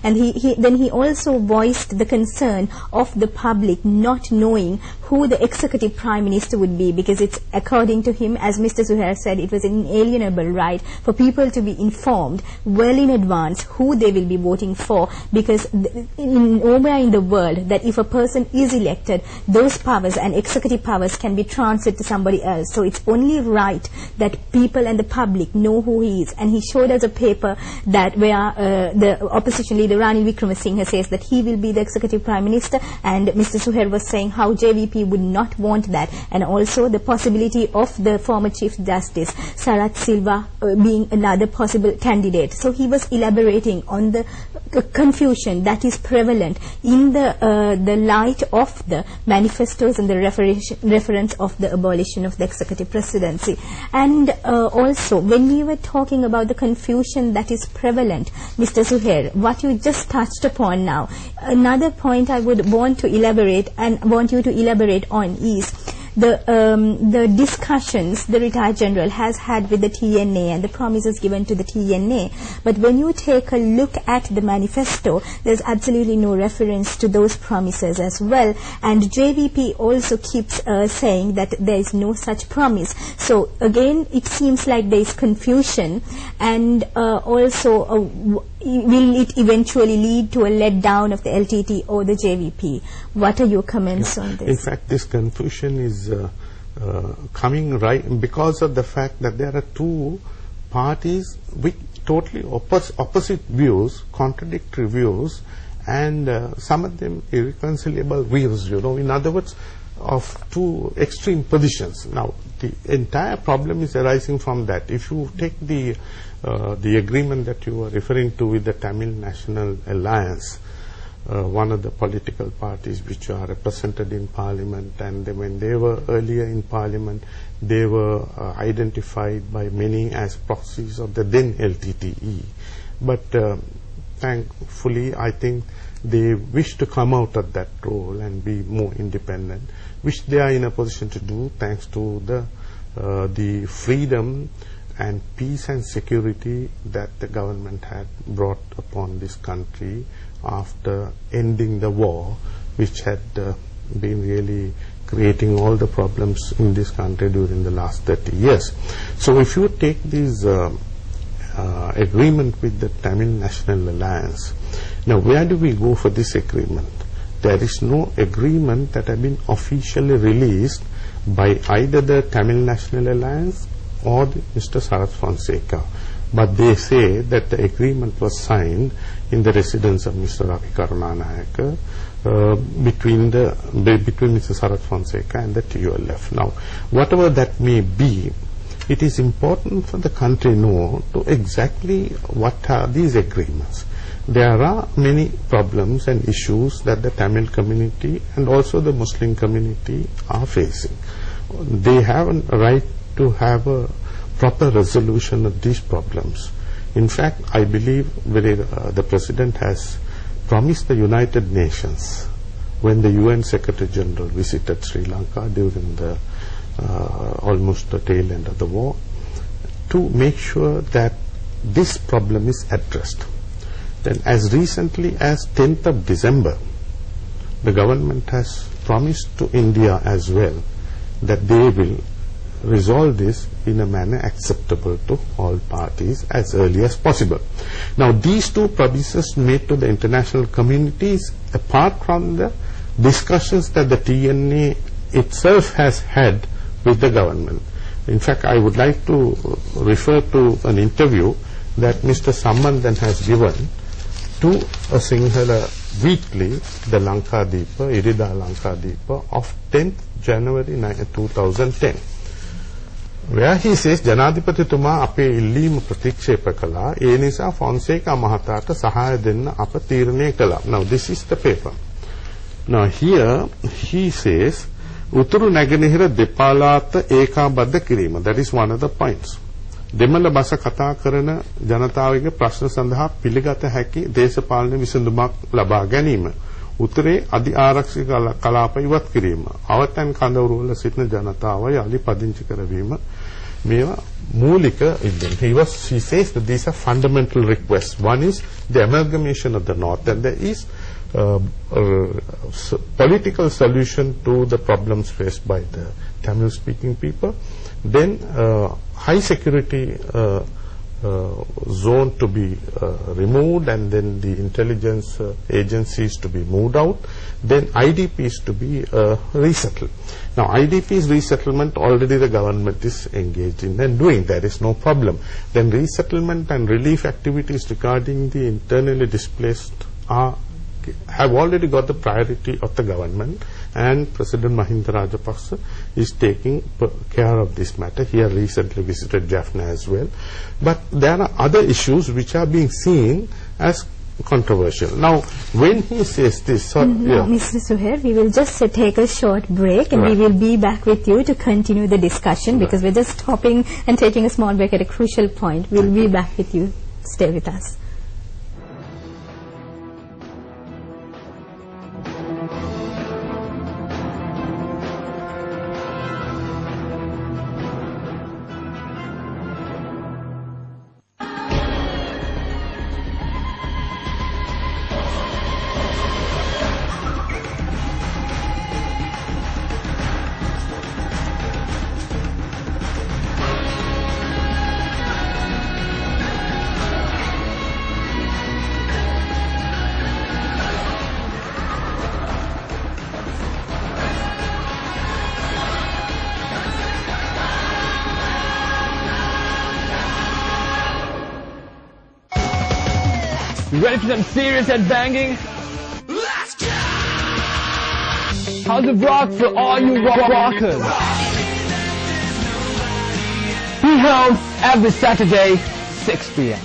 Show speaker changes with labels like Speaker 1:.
Speaker 1: And he also voiced the concern of the public not knowing who the executive prime minister would be, because it's, according to him, as Mr. Zuhair said, it was an inalienable right for people to be informed well in advance who they will be voting for, because nowhere in the world that if a person is elected, those powers and executive powers can be transferred to somebody else. So it's only right that people and the public know who he is. And he showed us a paper that where the opposition leader Ranil Wickremesinghe says that he will be the executive prime minister, and Mr. Zuhair was saying how JVP would not want that, and also the possibility of the former Chief Justice Sarath Silva being another possible candidate. So he was elaborating on the confusion that is prevalent in the light of the manifestos and the reference of the abolition of the executive presidency. And also, when we were talking about the confusion that is prevalent, Mr. Zuhair, what you just touched upon now, another point I would want to elaborate and want you to elaborate on is the discussions the retired general has had with the TNA and the promises given to the TNA. But when you take a look at the manifesto, there's absolutely no reference to those promises as well. And JVP also keeps saying that there is no such promise. So again, it seems like there is confusion, and also will it eventually lead to a letdown of the LTT or the JVP? What are your comments on this?
Speaker 2: In fact, this confusion is coming right because of the fact that there are two parties with totally opposite views, contradictory views, and some of them irreconcilable views, you know, in other words, of two extreme positions. Now, the entire problem is arising from that. If you take the agreement that you were referring to with the Tamil National Alliance, one of the political parties which are represented in Parliament, and when they were earlier in Parliament, they were identified by many as proxies of the then LTTE. But thankfully, I think they wish to come out of that role and be more independent, which they are in a position to do thanks to the freedom and peace and security that the government had brought upon this country after ending the war, which had been really creating all the problems in this country during the last 30 years. So if you take this agreement with the Tamil National Alliance, now where do we go for this agreement? There is no agreement that has been officially released by either the Tamil National Alliance or Mr. Sarath Fonseca. But they say that the agreement was signed in the residence of Mr. Ravi Karunanayake between Mr. Sarath Fonseca and the TULF. Now, whatever that may be, it is important for the country to know exactly what are these agreements. There are many problems and issues that the Tamil community and also the Muslim community are facing. They have a right to have a proper resolution of these problems. In fact, I believe the President has promised the United Nations, when the UN Secretary General visited Sri Lanka during the almost the tail end of the war, to make sure that this problem is addressed. Then as recently as 10th of December, the government has promised to India as well that they will resolve this in a manner acceptable to all parties as early as possible. Now, these two promises made to the international communities, apart from the discussions that the TNA itself has had with the government. In fact, I would like to refer to an interview that Mr. Sambandan has given to a Sinhala weekly, the Lankadeepa, Irida Lankadeepa, of 10th January 2010. Where he says, Janadipatituma ape illima pratikshepha kala, e nisa Fonseca mahatata sahaya denna apa tirane kala. Now, this is the paper. Now, here he says, Uturu Naganihira Depalata eka badda kirima. That is one of the points. දෙමළ බස කතා කරන ජනතාවගේ ප්‍රශ්න සඳහා පිළිගත හැකි දේශපාලන විසඳුමක් ලබා ගැනීම. උත්තරේ අධි ආරක්ෂක කලාප ඉවත් කිරීම. අවතන් කඳවුරුවල සිටින ජනතාව යලි පදිංචි කරවීම. He says that these are fundamental requests. One is the amalgamation of the North, and there is political solution to the problems faced by the Tamil-speaking people. Then high security zone to be removed, and then the intelligence agencies to be moved out, then IDPs to be resettled. Now IDPs resettlement already the government is engaged in and doing, there is no problem. Then resettlement and relief activities regarding the internally displaced have already got the priority of the government, and President Mahinda Rajapaksa is taking care of this matter. He has recently visited Jaffna as well. But there are other issues which are being seen as controversial. Now, when he says this...
Speaker 1: Mr. Zuhair, we will just take a short break, and we will be back with you to continue the discussion, because we're just stopping and taking a small break at a crucial point. We'll be back with you. Stay with us.
Speaker 3: You ready for some serious head banging? Let's go! How's it rock for all you rockers? Be home every Saturday, 6 p.m.